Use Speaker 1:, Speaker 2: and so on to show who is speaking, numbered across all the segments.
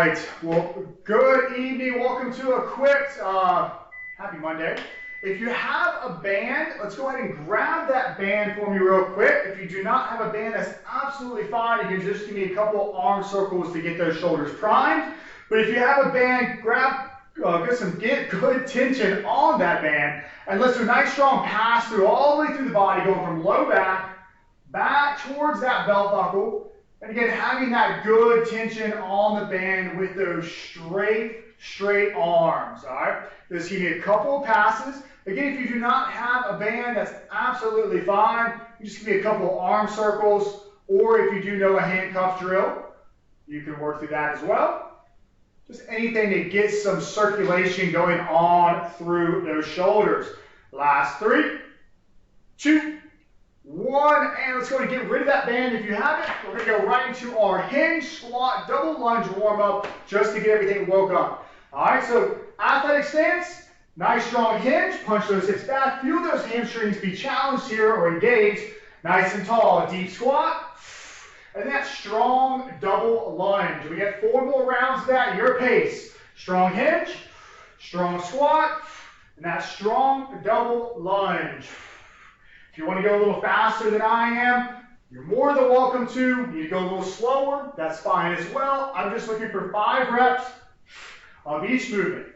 Speaker 1: right, well, good evening. Welcome to Equipped. Happy Monday. If you have a band, let's go ahead and grab that band for me real quick. If you do not have a band, that's absolutely fine. You can just give me a couple arm circles to get those shoulders primed. But if you have a band, get good tension on that band, and let's do a nice strong pass through all the way through the body, going from low back towards that belt buckle. And again, having that good tension on the band with those straight arms, all right? Just give me a couple of passes. Again, if you do not have a band, that's absolutely fine. You just give me a couple of arm circles, or if you do know a handcuff drill, you can work through that as well. Just anything that gets some circulation going on through those shoulders. Last 3, 2, 1, and let's go and get rid of that band. If you have it, we're going to go right into our hinge, squat, double lunge warm up just to get everything woke up. All right, so athletic stance, nice strong hinge, punch those hips back, feel those hamstrings be challenged here or engaged, nice and tall, a deep squat, and that strong double lunge. We get 4 more rounds of that, your pace. Strong hinge, strong squat, and that strong double lunge. If you want to go a little faster than I am, you're more than welcome to. You go a little slower, that's fine as well. I'm just looking for 5 reps of each movement.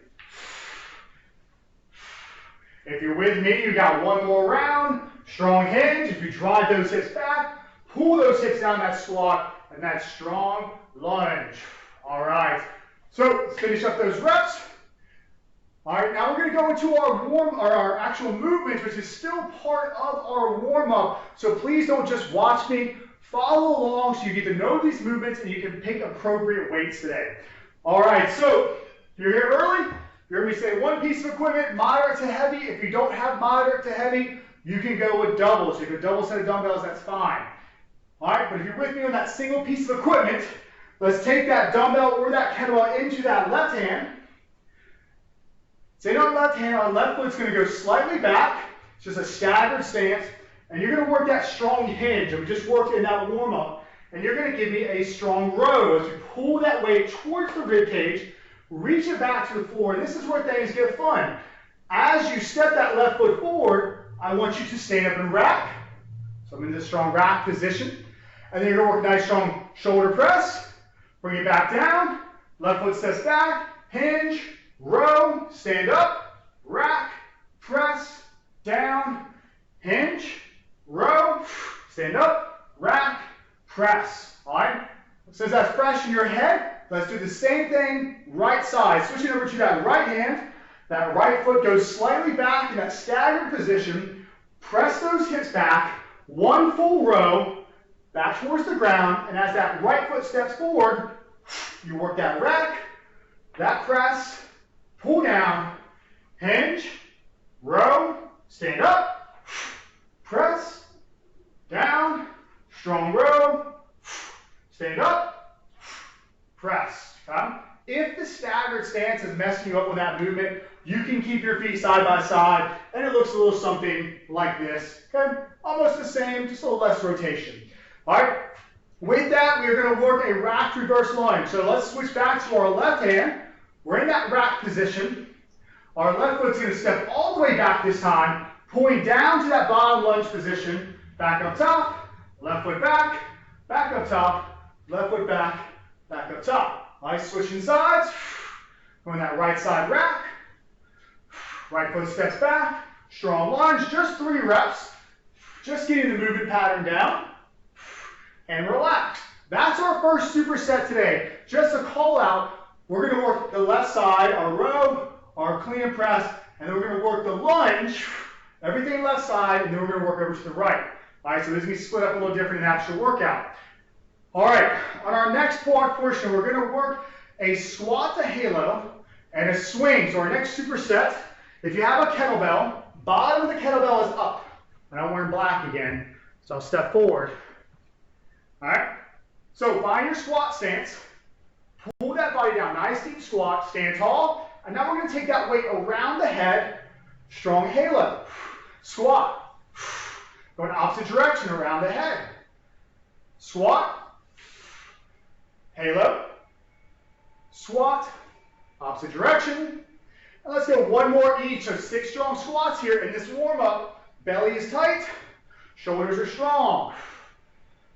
Speaker 1: If you're with me, you got 1 more round. Strong hinge. If you drive those hips back, pull those hips down that squat, and that strong lunge. All right. So let's finish up those reps. All right, now we're going to go into our actual movements, which is still part of our warm-up. So please don't just watch me. Follow along so you get to know these movements and you can pick appropriate weights today. All right, so if you're here early, you're going to say 1 piece of equipment, moderate to heavy. If you don't have moderate to heavy, you can go with doubles. If you have a double set of dumbbells, that's fine. All right, but if you're with me on that single piece of equipment, let's take that dumbbell or that kettlebell into that left hand. Stay on left hand, our left foot's going to go slightly back. It's just a staggered stance. And you're going to work that strong hinge that we just worked in that warm-up. And you're going to give me a strong row as you pull that weight towards the rib cage, reach it back to the floor. And this is where things get fun. As you step that left foot forward, I want you to stand up and rack. So I'm in this strong rack position. And then you're going to work a nice strong shoulder press. Bring it back down. Left foot steps back. Hinge. Row, stand up, rack, press, down, hinge, row, stand up, rack, press. All right? Since that's fresh in your head, let's do the same thing right side. Switching over to that right hand. That right foot goes slightly back in that staggered position. Press those hips back. 1 full row, back towards the ground. And as that right foot steps forward, you work that rack, that press, pull down, hinge, row, stand up, press, down, strong row, stand up, press. Okay? If the staggered stance is messing you up with that movement, you can keep your feet side by side, and it looks a little something like this. Okay? Almost the same, just a little less rotation. All right? With that, we are going to work a rack reverse lunge. So let's switch back to our left hand. We're in that rack position. Our left foot's going to step all the way back this time, pulling down to that bottom lunge position. Back up top, left foot back, back up top, left foot back, back up top. Nice, switching sides. Going that right side rack. Right foot steps back, strong lunge, just 3 reps. Just getting the movement pattern down. And relax. That's our first superset today. Just a call out. We're going to work the left side, our row, our clean and press, and then we're going to work the lunge, everything left side, and then we're going to work over to the right. All right, so this is going to be split up a little different in the actual workout. All right, on our next portion, we're going to work a squat to halo and a swing. So our next superset, if you have a kettlebell, bottom of the kettlebell is up. And I'm wearing black again, so I'll step forward. All right, so find your squat stance. Pull that body down, nice deep squat, stand tall, and now we're going to take that weight around the head, strong halo, squat, going opposite direction around the head, squat, halo, squat, opposite direction. And let's get one more each. So 6 strong squats here in this warm-up. Belly is tight, shoulders are strong.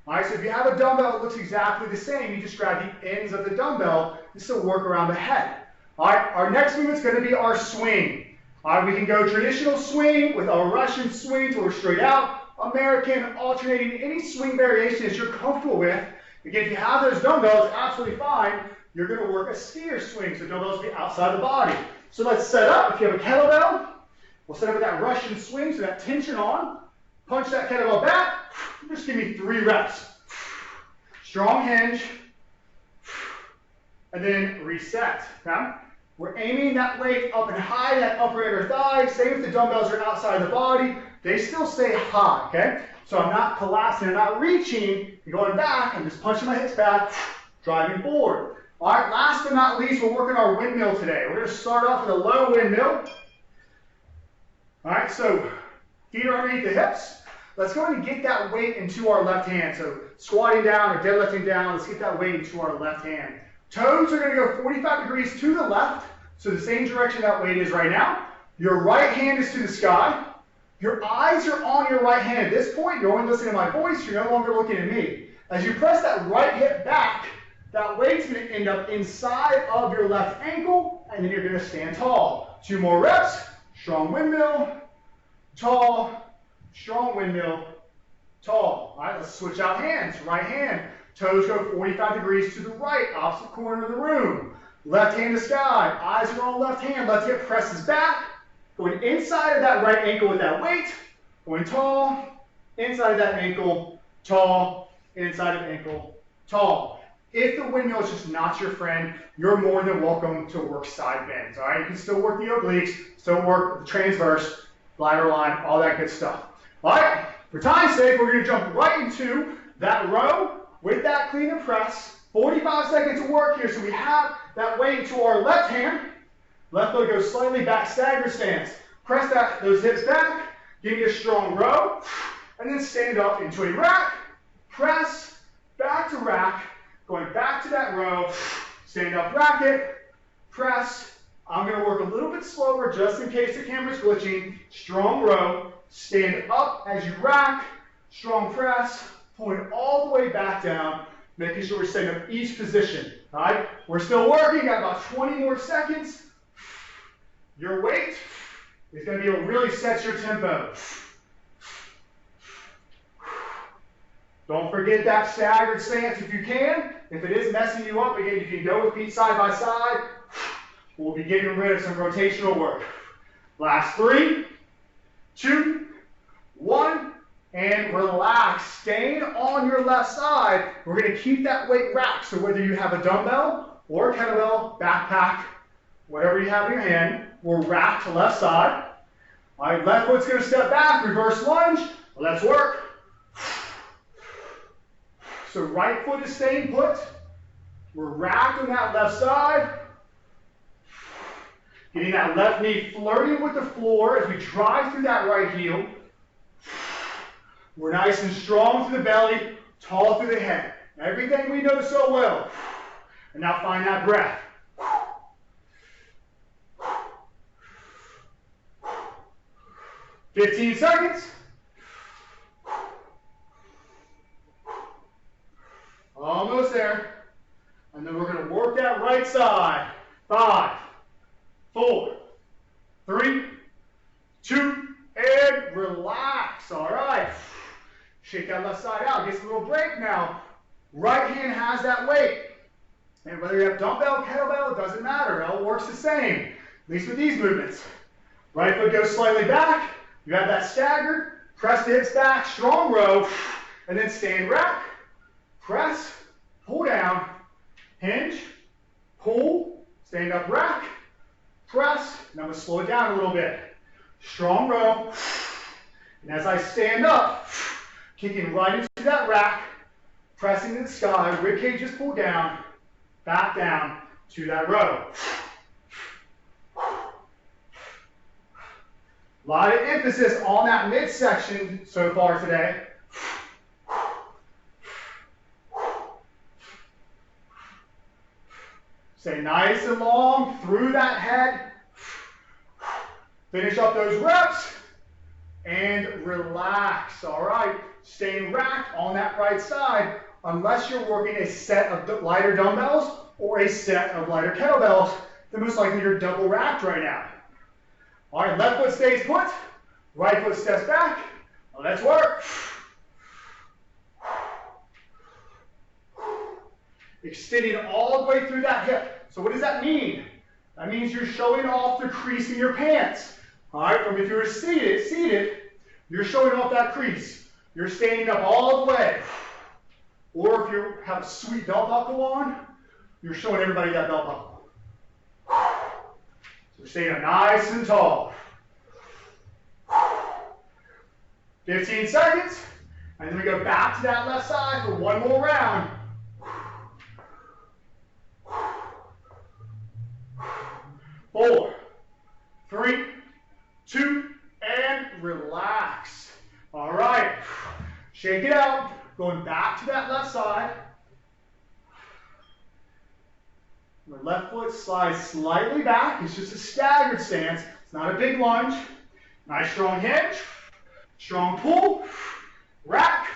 Speaker 1: All right, so if you have a dumbbell that looks exactly the same, you just grab the ends of the dumbbell just to work around the head. All right, our next movement is going to be our swing. All right, we can go traditional swing with a Russian swing to or straight out, American, alternating, any swing variations you're comfortable with. Again, if you have those dumbbells, absolutely fine. You're going to work a skier swing, so dumbbells will be outside the body. So let's set up. If you have a kettlebell, we'll set up with that Russian swing, so that tension on. Punch that kettlebell back. Just give me 3 reps. Strong hinge. And then reset. Okay? We're aiming that weight up and high, that upper inner thigh. Same if the dumbbells are outside the body. They still stay high, okay? So I'm not collapsing, I'm not reaching, and going back, I'm just punching my hips back, driving forward. All right, last but not least, we're working our windmill today. We're gonna start off with a low windmill. All right, so feet are underneath the hips. Let's go ahead and get that weight into our left hand. So squatting down or deadlifting down, let's get that weight into our left hand. Toes are gonna go 45 degrees to the left, so the same direction that weight is right now. Your right hand is to the sky. Your eyes are on your right hand. At this point, you're only listening to my voice, you're no longer looking at me. As you press that right hip back, that weight's gonna end up inside of your left ankle, and then you're gonna stand tall. 2 more reps, strong windmill, tall, strong windmill, tall. All right, let's switch out hands. Right hand, toes go 45 degrees to the right, opposite corner of the room. Left hand to sky, eyes are on left hand, left hip presses back, going inside of that right ankle with that weight, going tall, inside of that ankle, tall, inside of ankle, tall. If the windmill is just not your friend, you're more than welcome to work side bends, all right? You can still work the obliques, still work the transverse, bladder line, all that good stuff. All right, for time's sake, we're gonna jump right into that row with that clean and press. 45 seconds of work here, so we have that weight to our left hand. Left leg goes slightly back, stagger stance. Press those hips back, give me a strong row, and then stand up into a rack, press, back to rack, going back to that row, stand up, rack it, press. I'm gonna work a little bit slower just in case the camera's glitching. Strong row, stand up as you rack, strong press, pulling it all the way back down, making sure we're setting up each position. All right, we're still working, got about 20 more seconds. Your weight is going to be able to really set your tempo. Don't forget that staggered stance if you can. If it is messing you up, again, you can go with feet side by side. We'll be getting rid of some rotational work. Last 3, 2, 1. And relax, staying on your left side. We're going to keep that weight racked. So whether you have a dumbbell or a kettlebell, backpack, whatever you have in your hand, we're racked to left side. All right, left foot's going to step back, reverse lunge. Let's work. So right foot is staying put. We're racked on that left side. Getting that left knee flirting with the floor as we drive through that right heel. We're nice and strong through the belly, tall through the head. Everything we know so well. And now find that breath. 15 seconds. Almost there. And then we're going to work that right side. 5, 4, 3, 2, and relax. All right. Shake that left side out. Get a little break now. Right hand has that weight. And whether you have dumbbell, kettlebell, it doesn't matter. It all works the same. At least with these movements. Right foot goes slightly back. You have that staggered. Press the hips back. Strong row. And then stand rack. Press. Pull down. Hinge. Pull. Stand up rack. Press. And I'm going to slow it down a little bit. Strong row. And as I stand up, kicking right into that rack, pressing to the sky, rib cage is pulled down, back down to that row. A lot of emphasis on that midsection so far today. Stay nice and long through that head. Finish up those reps and relax. All right, staying racked on that right side unless you're working a set of lighter dumbbells or a set of lighter kettlebells, then most likely you're double racked right now. All right, left foot stays put, right foot steps back. Let's work. Extending all the way through that hip. So what does that mean? That means you're showing off the crease in your pants. All right, from if you were seated, you're showing off that crease. You're standing up all the way. Or if you have a sweet belt buckle on, you're showing everybody that belt buckle. So staying up nice and tall. 15 seconds, and then we go back to that left side for one more round. 4, 3, 2, and relax. All right, shake it out, going back to that left side. The left foot slides slightly back. It's just a staggered stance. It's not a big lunge. Nice strong hinge, strong pull, rack,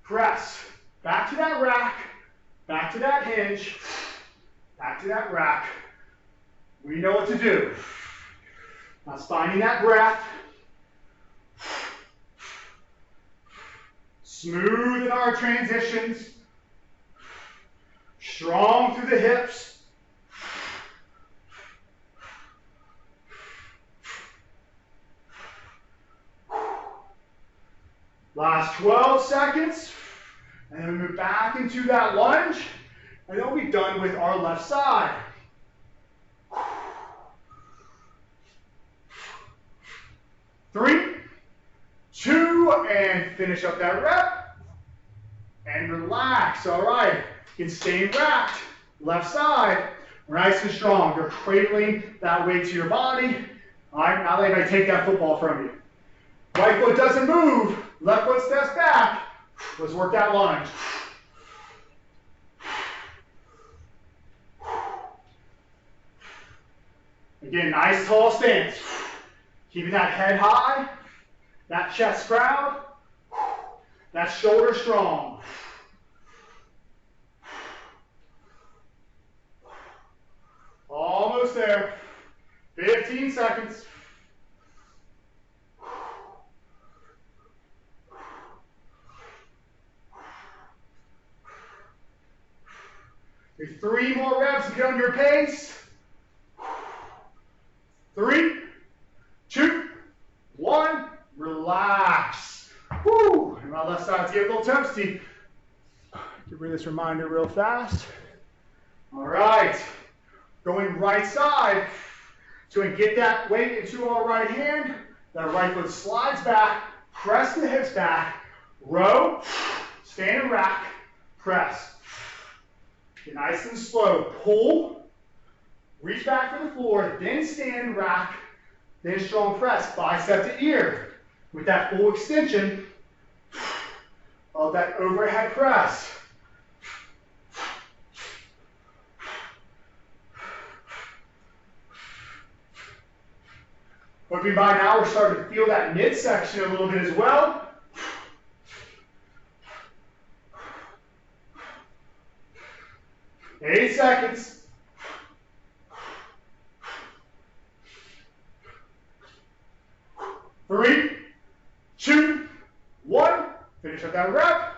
Speaker 1: press. Back to that rack, back to that hinge, back to that rack. We know what to do. Now finding that breath. Smooth in our transitions. Strong through the hips. Last 12 seconds. And then we move back into that lunge. And then we'll be done with our left side. 3, 2, and finish up that rep. And relax. All right. You can stay racked. Left side. Nice and strong. You're cradling that weight to your body. All right. Now that I take that football from you. Right foot doesn't move. Left foot steps back. Let's work that lunge. Again, nice tall stance. Keeping that head high, that chest proud, that shoulder strong. Almost there. 15 seconds. There's 3 more reps to get on your pace. 3, 2, 1, relax. Woo! And my left side's get a little toasty. Give me this reminder real fast. All right. Going right side. So we get that weight into our right hand. That right foot slides back. Press the hips back. Row. Stand and rack. Press. Get nice and slow. Pull. Reach back for the floor. Then stand, rack. Then strong press, bicep to ear, with that full extension of that overhead press. Hoping by now we're starting to feel that midsection a little bit as well. Eight seconds. 3, 2, 1. Finish up that rep.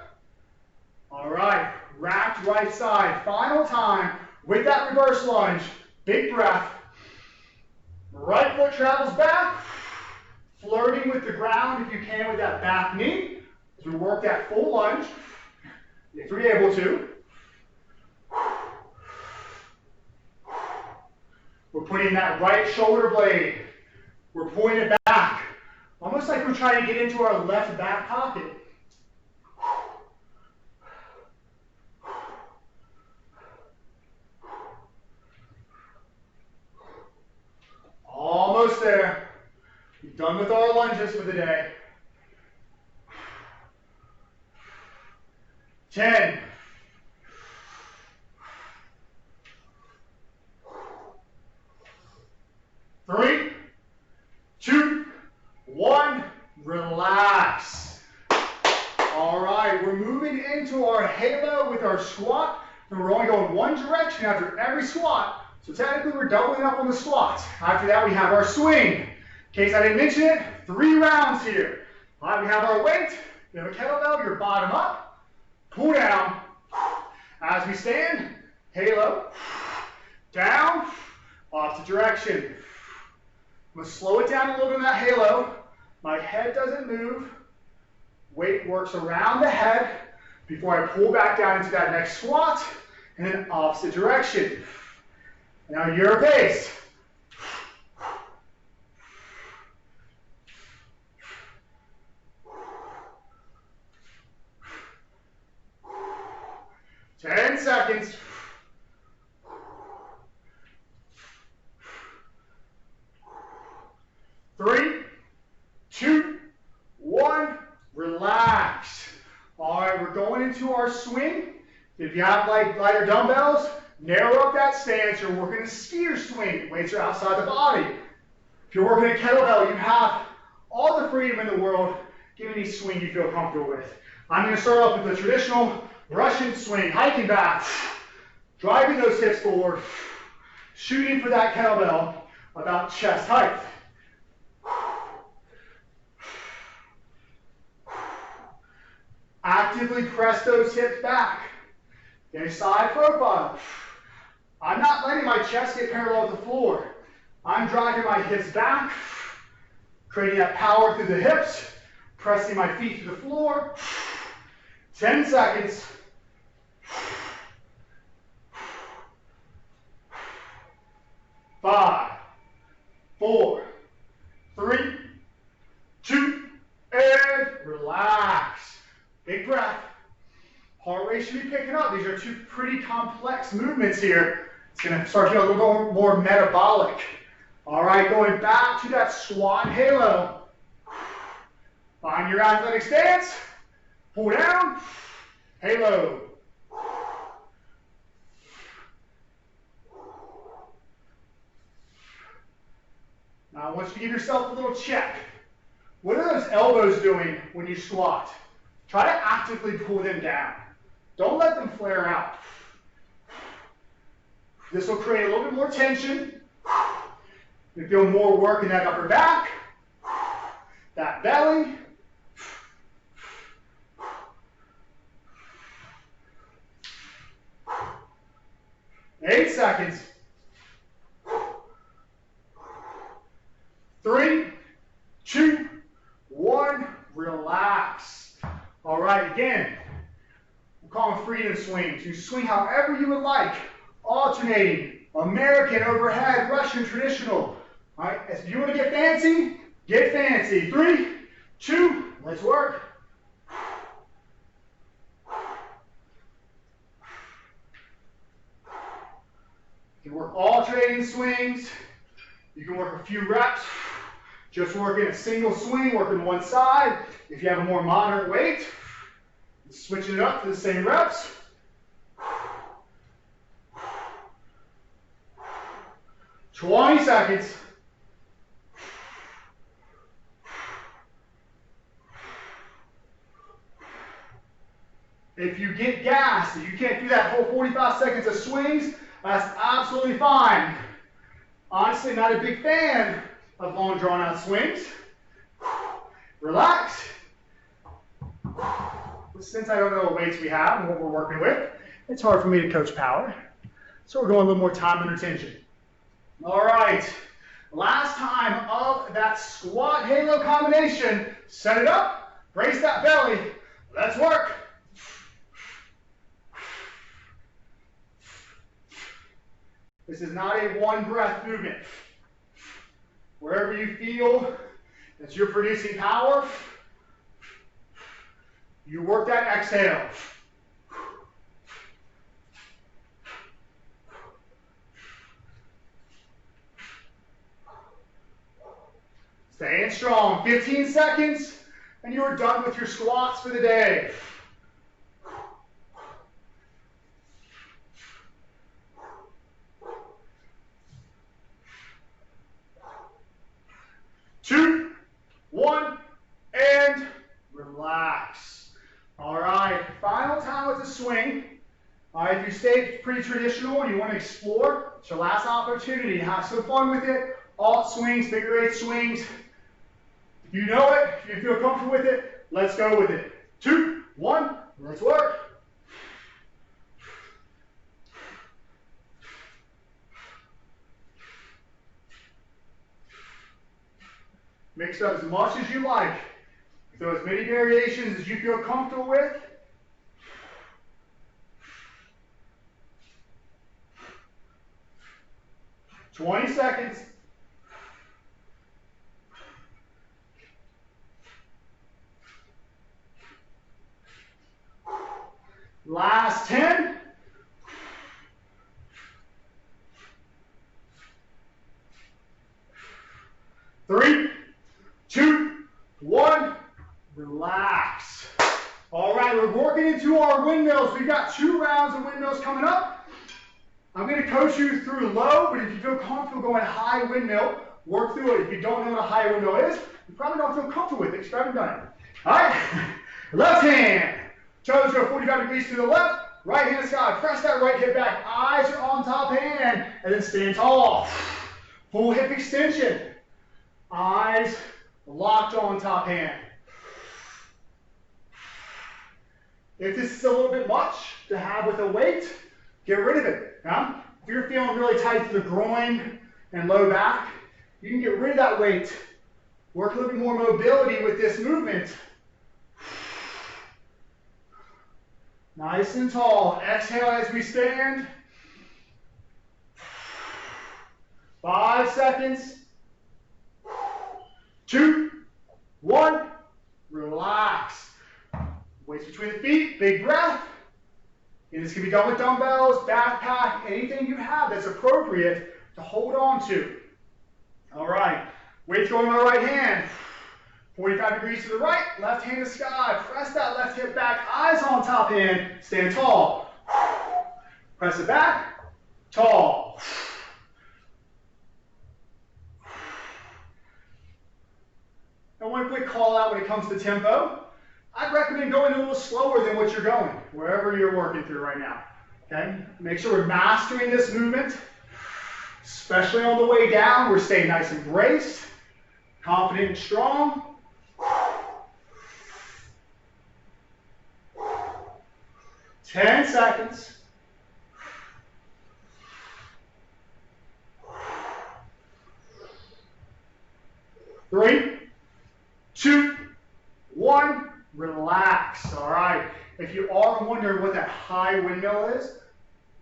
Speaker 1: All right, racked right side. Final time with that reverse lunge. Big breath. Right foot travels back, flirting with the ground if you can with that back knee. As we work that full lunge, if you're able to. We're putting that right shoulder blade. We're pulling it back. Almost like we're trying to get into our left back pocket. Almost there. We're done with our lunges for the day. 10, squat, and we're only going one direction after every squat. So technically we're doubling up on the squats. After that we have our swing. In case I didn't mention it, 3 rounds here. All right, we have our weight. You have a kettlebell, your bottom up, pull down. As we stand, halo, down, opposite direction. I'm going to slow it down a little bit in that halo. My head doesn't move. Weight works around the head before I pull back down into that next squat, and then opposite direction. Now your pace. Ten seconds. 3, 2, 1, relax. All right, we're going into our swing. If you have lighter dumbbells, narrow up that stance. You're working a skier swing. Weights are outside the body. If you're working a kettlebell, you have all the freedom in the world. Give any swing you feel comfortable with. I'm going to start off with the traditional Russian swing, hiking back, driving those hips forward, shooting for that kettlebell about chest height. Actively press those hips back. Get a side profile. I'm not letting my chest get parallel with the floor. I'm driving my hips back, creating that power through the hips, pressing my feet to the floor. 10 seconds. 5, 4, 3, 2, and relax. Big breath. Heart rate should be picking up. These are 2 pretty complex movements here. It's going to start getting a little more metabolic. All right, going back to that squat halo. Find your athletic stance. Pull down. Halo. Now I want you to give yourself a little check. What are those elbows doing when you squat? Try to actively pull them down. Don't let them flare out. This will create a little bit more tension. You feel more work in that upper back, that belly. Eight seconds. 3, 2, 1, relax. All right, again, we'll call them freedom swings. You swing however you would like, alternating, American overhead, Russian traditional. All right, if you want to get fancy, get fancy. 3, 2, let's work. You can work alternating swings. You can work a few reps. Just working a single swing, working one side. If you have a more moderate weight, switching it up to the same reps. "20 seconds. If you get gassed, if you can't do that whole 45 seconds of swings, that's absolutely fine. Honestly, not a big fan of long drawn out swings. Relax. Since I don't know what weights we have and what we're working with, it's hard for me to coach power. So we're going a little more time under tension. All right, last time of that squat halo combination. Set it up, brace that belly. Let's work. This is not a one breath movement. Wherever you feel that you're producing power, you work that exhale. Staying strong. 15 seconds, and you are done with your squats for the day. Two, 1, and relax. All right, final time with the swing. pretty traditional and you want to explore, it's your last opportunity. Have some fun with it. Alt swings, figure eight swings. If you know it, if you feel comfortable with it, let's go with it. 2, 1, let's work. Mix up as much as you like. Throw as many variations as you feel comfortable with. "20 seconds. Last 10. Three, 2, 1. Relax. All right, we're working into our windmills. We've got 2 rounds of windmills coming up. I'm going to coach you through low, but if you feel comfortable going high windmill, work through it. If you don't know what a high windmill is, you probably don't feel comfortable with it because you haven't done it. All right, left hand. Toes go 45 degrees to the left. Right hand to sky. Press that right hip back. Eyes are on top hand. And then stand tall. Full hip extension. Eyes locked on top hand. If this is a little bit much to have with a weight, get rid of it. Now, if you're feeling really tight to the groin and low back, you can get rid of that weight. Work a little bit more mobility with this movement. Nice and tall. Exhale as we stand. 5 seconds. 2, 1. Relax. Weights between the feet. Big breath. And this can be done with dumbbells, backpack, anything you have that's appropriate to hold on to. All right. Weights going on the right hand. 45 degrees to the right. Left hand to sky. Press that left hip back. Eyes on top hand. Stand tall. Press it back. Tall. And one quick call out when it comes to tempo. I'd recommend going a little slower than what you're going, wherever you're working through right now. Okay? Make sure we're mastering this movement, especially on the way down. We're staying nice and braced, confident and strong. 10 seconds. 3, 2, 1. Relax. All right. If you are wondering what that high windmill is,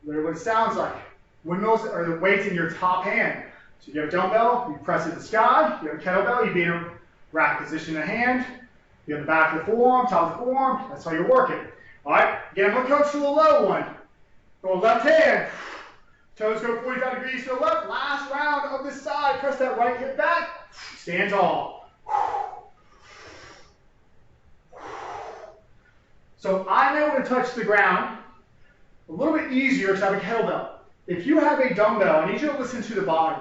Speaker 1: what it sounds like. Windmills are the weights in your top hand. So you have a dumbbell, you press it to the sky. You have a kettlebell, you be in a rack position in the hand. You have the back of the forearm, top of the forearm. That's how you're working. All right. Again, I'm going to coach to the low one. Go left hand. Toes go 45 degrees to the left. Last round of this side. Press that right hip back. Stand tall. So I'm able to touch the ground a little bit easier because I have a kettlebell. If you have a dumbbell, I need you to listen to the body.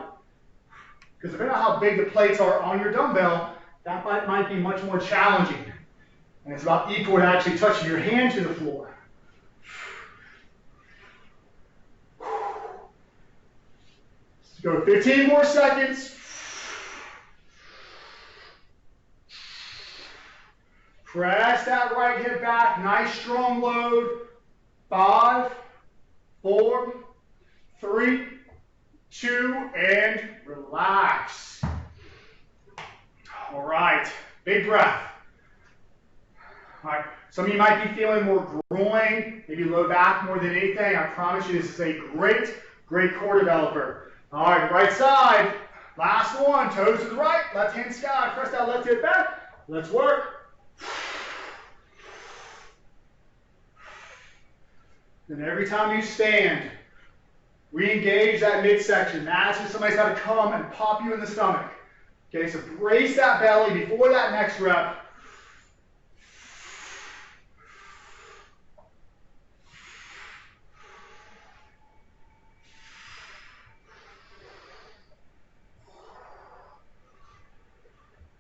Speaker 1: Because depending on how big the plates are on your dumbbell, that might be much more challenging. And it's about equal to actually touching your hand to the floor. Let's go 15 more seconds. Press that right hip back. Nice strong load. 5, 4, 3, 2, and relax. All right. Big breath. All right. Some of you might be feeling more groin, maybe low back more than anything. I promise you this is a great, great core developer. All right. Right side. Last one. Toes to the right. Left hand sky. Press that left hip back. Let's work. And every time you stand, re-engage that midsection. That's when somebody's got to come and pop you in the stomach. Okay, so brace that belly before that next rep.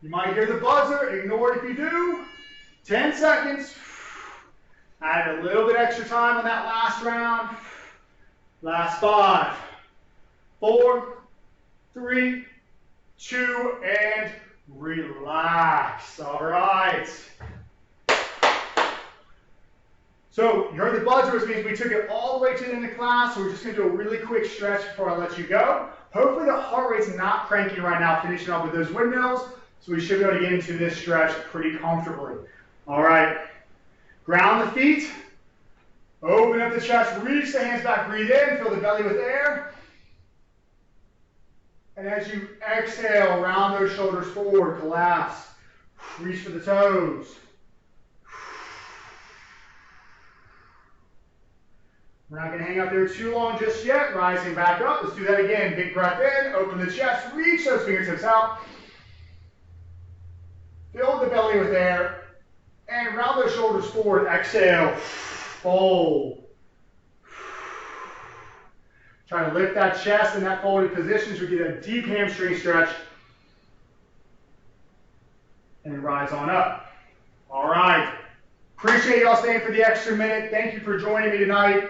Speaker 1: You might hear the buzzer. Ignore it if you do. 10 seconds. Add a little bit extra time on that last round. Last 5, 4, 3, 2, and relax. All right. So you heard the buzzer, which means we took it all the way to the end of class. So we're just going to do a really quick stretch before I let you go. Hopefully the heart rate's not cranky right now, finishing up with those windmills. So we should be able to get into this stretch pretty comfortably. All right. Ground the feet. Open up the chest. Reach the hands back. Breathe in. Fill the belly with air. And as you exhale, round those shoulders forward. Collapse. Reach for the toes. We're not going to hang out there too long just yet. Rising back up. Let's do that again. Big breath in. Open the chest. Reach those fingertips out. Fill the belly with air. And round those shoulders forward. Exhale. Fold. Try to lift that chest in that folded position so we get a deep hamstring stretch. And rise on up. All right. Appreciate y'all staying for the extra minute. Thank you for joining me tonight.